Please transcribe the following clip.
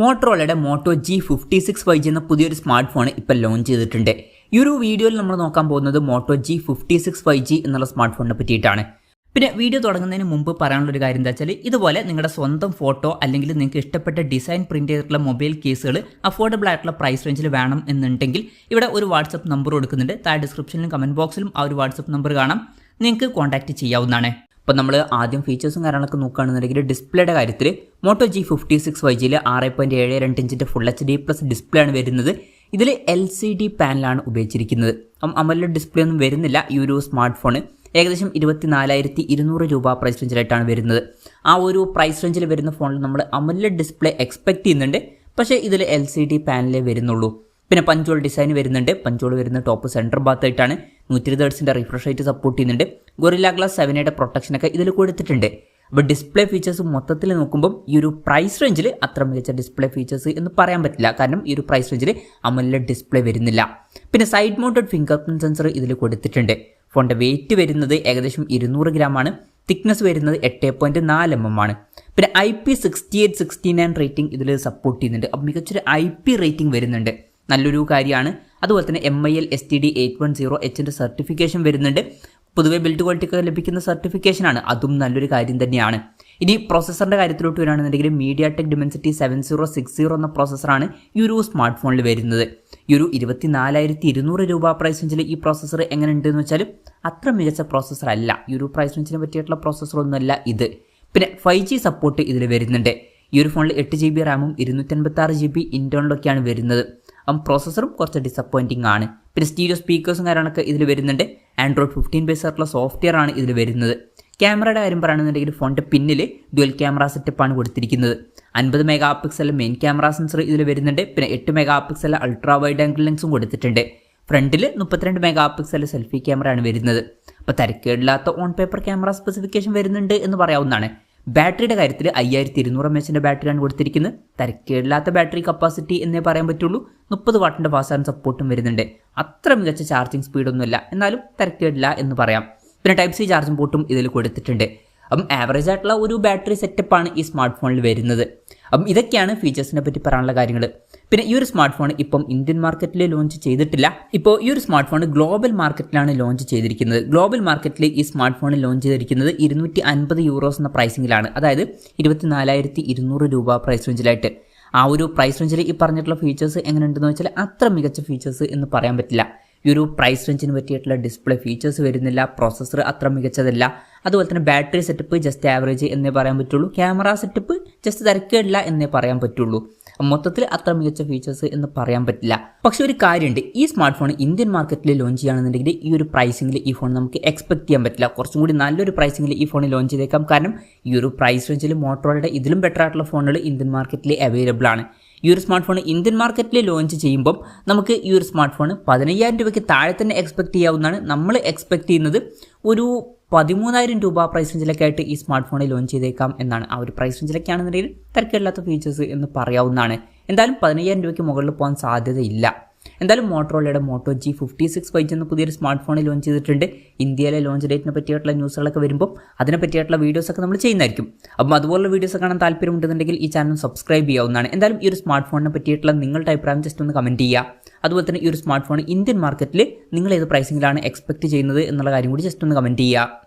മോട്ടറോളയുടെ motto G56 5G എന്ന പുതിയൊരു smart phone ഇപ്പോൾ ലോഞ്ച് ചെയ്തിട്ടുണ്ട്. ഈ ഒരു വീഡിയോയിൽ നമ്മൾ നോക്കാൻ പോകുന്നത് മോട്ടോ G56 5G എന്നുള്ള സ്മാർട്ട് ഫോണിനെ പറ്റിയിട്ടാണ്. പിന്നെ വീഡിയോ തുടങ്ങുന്നതിന് മുമ്പ് പറയാനുള്ളൊരു കാര്യം എന്താ വെച്ചാൽ, ഇതുപോലെ നിങ്ങളുടെ സ്വന്തം ഫോട്ടോ അല്ലെങ്കിൽ നിങ്ങൾക്ക് ഇഷ്ടപ്പെട്ട ഡിസൈൻ പ്രിന്റ് ചെയ്തിട്ടുള്ള മൊബൈൽ കേസുകൾ അഫോർഡബിൾ ആയിട്ടുള്ള പ്രൈസ് റേഞ്ചിൽ വേണം എന്നുണ്ടെങ്കിൽ ഇവിടെ ഒരു വാട്സപ്പ് നമ്പർ കൊടുക്കുന്നുണ്ട്. താഴെ ഡിസ്ക്രിപ്ഷനിലും കമന്റ് ബോക്സിലും ആ ഒരു വാട്സപ്പ് നമ്പർ കാണാം, നിങ്ങൾക്ക് കോൺടാക്ട് ചെയ്യാവുന്നതാണ്. അപ്പോൾ നമ്മൾ ആദ്യം ഫീച്ചേഴ്സും കാര്യങ്ങളൊക്കെ നോക്കുകയാണെന്നുണ്ടെങ്കിൽ ഡിസ്പ്ലേയുടെ കാര്യത്തിൽ മോട്ടോ G56 5Gയിൽ 6.72 ഇഞ്ചിൻ്റെ ഫുൾ HD+ ഡിസ്പ്ലേ ആണ് വരുന്നത്. ഇതിൽ LCD പാനലാണ് ഉപയോഗിച്ചിരിക്കുന്നത്. AMOLED ഡിസ്പ്ലേ ഒന്നും വരുന്നില്ല. ഈ ഒരു സ്മാർട്ട് ഫോൺ ഏകദേശം 24,200 രൂപ പ്രൈസ് റേഞ്ചിലായിട്ടാണ് വരുന്നത്. ആ ഒരു പ്രൈസ് റേഞ്ചിൽ വരുന്ന ഫോണിൽ നമ്മൾ AMOLED ഡിസ്പ്ലേ എക്സ്പെക്ട് ചെയ്യുന്നുണ്ട്, പക്ഷേ ഇതിൽ LCD പാനലേ വരുന്നുള്ളൂ. പിന്നെ പഞ്ചോൾ ഡിസൈൻ വരുന്നുണ്ട്. പഞ്ചോൾ വരുന്ന ടോപ്പ് സെൻറ്റർ ഭാഗത്തായിട്ടാണ്. 120 Hz റിഫ്രഷ് റേറ്റ് സപ്പോർട്ട് ചെയ്യുന്നുണ്ട്. ഗൊറില്ല ഗ്ലാസ് 7യുടെ പ്രൊട്ടക്ഷനൊക്കെ ഇതിൽ കൊടുത്തിട്ടുണ്ട്. അപ്പോൾ ഡിസ്പ്ലേ ഫീച്ചേഴ്സ് മൊത്തത്തിൽ നോക്കുമ്പോൾ ഈ ഒരു പ്രൈസ് റേഞ്ചിൽ അത്ര മികച്ച ഡിസ്പ്ലേ ഫീച്ചേഴ്സ് എന്ന് പറയാൻ പറ്റില്ല, കാരണം ഈ ഒരു പ്രൈസ് റേഞ്ചിൽ AMOLED ഡിസ്പ്ലേ വരുന്നില്ല. പിന്നെ side mounted finger print sensor ഇതിൽ കൊടുത്തിട്ടുണ്ട്. ഫോണിൻ്റെ വെയിറ്റ് വരുന്നത് ഏകദേശം 200 ഗ്രാമാണ്. തിക്നെസ് വരുന്നത് 8.4 mm ആണ്. പിന്നെ IP6869 റേറ്റിംഗ് ഇതിൽ സപ്പോർട്ട് ചെയ്യുന്നുണ്ട്. അപ്പോൾ മികച്ചൊരു IP റേറ്റിംഗ് വരുന്നുണ്ട്, നല്ലൊരു കാര്യമാണ്. അതുപോലെ തന്നെ MIL STD 810H സർട്ടിഫിക്കേഷൻ വരുന്നുണ്ട്. പൊതുവെ ബിൽഡ് ക്വാളിറ്റി ഒക്കെ ലഭിക്കുന്ന സർട്ടിഫിക്കേഷനാണ്, അതും നല്ലൊരു കാര്യം തന്നെയാണ്. ഇനി പ്രോസസ്സറിൻ്റെ കാര്യത്തിലോട്ട് വരികയാണെന്നുണ്ടെങ്കിൽ MediaTek Dimensity 7060 എന്ന പ്രോസസ്സറാണ് ഈ ഒരു സ്മാർട്ട് ഫോണിൽ വരുന്നത്. ഈ ഒരു 24,200 രൂപ പ്രൈസ് റേഞ്ചിൽ ഈ പ്രോസസ്സർ എങ്ങനെ ഉണ്ടെന്ന് വെച്ചാൽ അത്ര മികച്ച പ്രോസസ്സർ അല്ല. ഈ ഒരു പ്രൈസ് റേഞ്ചിനെ പറ്റിയിട്ടുള്ള പ്രോസസ്സറൊന്നുമല്ല ഇത്. പിന്നെ 5G സപ്പോർട്ട് ഇതിൽ വരുന്നുണ്ട്. ഈ ഒരു ഫോണിൽ 8 GB റാമും 256 GB ഇൻറ്റേർണലൊക്കെയാണ് വരുന്നത്. പ്രോസസ്സറും കുറച്ച് ഡിസപ്പോയിൻറ്റിംഗ് ആണ്. പിന്നെ സ്റ്റീരിയോ സ്പീക്കേഴ്സും കാര്യങ്ങളൊക്കെ ഇതിൽ വരുന്നുണ്ട്. Android 15 ബേസ് ആയിട്ടുള്ള സോഫ്റ്റ്വെയർ ആണ് ഇതിൽ വരുന്നത്. ക്യാമറയുടെ കാര്യം പറയുകയാണെന്നുണ്ടെങ്കിൽ ഫോണിൻ്റെ പിന്നിൽ ഡ്യുവൽ ക്യാമറ സെറ്റപ്പാണ് കൊടുത്തിരിക്കുന്നത്. 50 MP മെയിൻ ക്യാമറ സെൻസർ ഇതിൽ വരുന്നുണ്ട്. പിന്നെ 8 MP അൾട്രാ വൈഡ് ആംഗിൾ ലെൻസും കൊടുത്തിട്ടുണ്ട്. ഫ്രണ്ടിൽ 32 MP സെൽഫി ക്യാമറയാണ് വരുന്നത്. അപ്പോൾ തരക്കേടില്ലാത്ത ഓൺ പേപ്പർ ക്യാമറ സ്പെസിഫിക്കേഷൻ വരുന്നുണ്ട് എന്ന് പറയാവുന്നതാണ്. ബാറ്ററിയുടെ കാര്യത്തിൽ 5200 mAh ബാറ്ററിയാണ് കൊടുത്തിരിക്കുന്നത്. തരക്കേടില്ലാത്ത ബാറ്ററി കപ്പാസിറ്റി എന്നേ പറയാൻ പറ്റുള്ളൂ. 30 വാട്ടിൻ്റെ ഫാസ്റ്റ് ചാർജിങ് സപ്പോർട്ടും വരുന്നുണ്ട്. അത്ര മികച്ച ചാർജിങ് സ്പീഡൊന്നുമില്ല, എന്നാലും തരക്കേടില്ല എന്ന് പറയാം. പിന്നെ Type-C ചാർജിങ് പോർട്ടും ഇതിൽ കൊടുത്തിട്ടുണ്ട്. ആവറേജ് ആയിട്ടുള്ള ഒരു ബാറ്ററി സെറ്റപ്പാണ് ഈ സ്മാർട്ട് ഫോണിൽ വരുന്നത്. ഇതൊക്കെയാണ് ഫീച്ചേഴ്സിനെ പറ്റി പറയാനുള്ള കാര്യങ്ങൾ. പിന്നെ ഈ ഒരു സ്മാർട്ട് ഫോൺ ഇപ്പം ഇന്ത്യൻ മാർക്കറ്റിൽ ലോഞ്ച് ചെയ്തിട്ടില്ല. ഇപ്പോൾ ഈ ഒരു സ്മാർട്ട് ഫോൺ ഗ്ലോബൽ മാർക്കറ്റിലാണ് ലോഞ്ച് ചെയ്തിരിക്കുന്നത്. ഗ്ലോബൽ മാർക്കറ്റിൽ ഈ സ്മാർട്ട് ഫോൺ ലോഞ്ച് ചെയ്തിരിക്കുന്നത് €250 എന്ന പ്രൈസിങ്ങിലാണ്, അതായത് 24,200 രൂപ പ്രൈസ് റേഞ്ചിലായിട്ട്. ആ ഒരു പ്രൈസ് റേഞ്ചിൽ ഈ പറഞ്ഞിട്ടുള്ള ഫീച്ചേഴ്സ് എങ്ങനെ ഉണ്ടെന്ന് വെച്ചാൽ അത്ര മികച്ച ഫീച്ചേഴ്സ് എന്ന് പറയാൻ പറ്റില്ല. ഈ ഒരു പ്രൈസ് റേഞ്ചിന് പറ്റിയിട്ടുള്ള ഡിസ്പ്ലേ ഫീച്ചേഴ്സ് വരുന്നില്ല. പ്രോസസ്സർ അത്ര മികച്ചതല്ല. അതുപോലെ തന്നെ ബാറ്ററി സെറ്റപ്പ് ജസ്റ്റ് ആവറേജ് എന്നേ പറയാൻ പറ്റുള്ളൂ. ക്യാമറ സെറ്റപ്പ് ജസ്റ്റ് തരക്കേടില്ല എന്നേ പറയാൻ പറ്റുള്ളൂ. മൊത്തത്തിൽ അത്ര മികച്ച ഫീച്ചേഴ്സ് എന്ന് പറയാൻ പറ്റില്ല. പക്ഷെ ഒരു കാര്യമുണ്ട്, ഈ സ്മാർട്ട് ഫോൺ ഇന്ത്യൻ മാർക്കറ്റിൽ ലോഞ്ച് ചെയ്യുകയാണെന്നുണ്ടെങ്കിൽ ഈ ഒരു പ്രൈസിങ്ങിൽ ഈ ഫോൺ നമുക്ക് എക്സ്പെക്ട് ചെയ്യാൻ പറ്റില്ല. കുറച്ചും കൂടി നല്ലൊരു പ്രൈസിങ്ങിൽ ഈ ഫോൺ ലോഞ്ച് ചെയ്തേക്കാം. കാരണം ഈ ഒരു പ്രൈസ് റേഞ്ചിൽ മോട്ടറോളയുടെ ഇതിലും ബെറ്റർ ആയിട്ടുള്ള ഫോണുകൾ ഇന്ത്യൻ മാർക്കറ്റിൽ അവൈലബിൾ ആണ്. ഈ ഒരു സ്മാർട്ട് ഫോൺ ഇന്ത്യൻ മാർക്കറ്റിൽ ലോഞ്ച് ചെയ്യുമ്പം നമുക്ക് ഈ ഒരു സ്മാർട്ട് ഫോൺ 15,000 രൂപയ്ക്ക് താഴെ തന്നെ എക്സ്പെക്ട് ചെയ്യാവുന്നതാണ്. നമ്മൾ എക്സ്പെക്ട് ചെയ്യുന്നത് ഒരു 13,000 രൂപ പ്രൈസ് റേഞ്ചിലൊക്കെ ആയിട്ട് ഈ സ്മാർട്ട് ഫോണിൽ ലോഞ്ച് ചെയ്തേക്കാം എന്നാണ്. ആ ഒരു പ്രൈസ് റേഞ്ചിലൊക്കെ ആണെന്നുണ്ടെങ്കിൽ തിരക്കില്ലാത്ത ഫീച്ചേഴ്സ് എന്ന് പറയാവുന്നതാണ്. എന്തായാലും 15,000 രൂപയ്ക്ക് മുകളിൽ പോകാൻ സാധ്യതയില്ല. എന്തായാലും മോട്ടറോളയുടെ മോട്ടോ G56 5G എന്ന പുതിയൊരു സ്മാർട്ട് ഫോൺ ലോഞ്ച് ചെയ്തിട്ടുണ്ട്. ഇന്ത്യയിലെ ലോഞ്ച് ഡേറ്റിനെ പറ്റിയിട്ടുള്ള ന്യൂസുകളൊക്കെ വരുമ്പോൾ അതിനെ പറ്റിയിട്ടുള്ള വീഡിയോസൊക്കെ നമ്മൾ ചെയ്യുന്നതായിരിക്കും. അപ്പം അതുപോലുള്ള വീഡിയോസ് കാണാൻ താല്പര്യമുണ്ടെന്നുണ്ടെങ്കിൽ ഈ ചാനൽ സബ്സ്ക്രൈബ് ചെയ്യാവുന്നതാണ്. എന്തായാലും ഈ ഒരു സ്മാർട്ട് ഫോണിനെ പറ്റിയിട്ടുള്ള നിങ്ങളുടെ അഭിപ്രായം ജസ്റ്റ് ഒന്ന് കമൻറ്റ് ചെയ്യുക. അതുപോലെ തന്നെ ഈ ഒരു സ്മാർട്ട് ഫോൺ ഇന്ത്യൻ മാർക്കറ്റിൽ നിങ്ങൾ ഏത് പ്രൈസിങ്ങിലാണ് എക്സ്പെക്ട് ചെയ്യുന്നത് എന്നുള്ള കാര്യം കൂടി ജസ്റ്റ് ഒന്ന് കമൻറ്റ് ചെയ്യുക.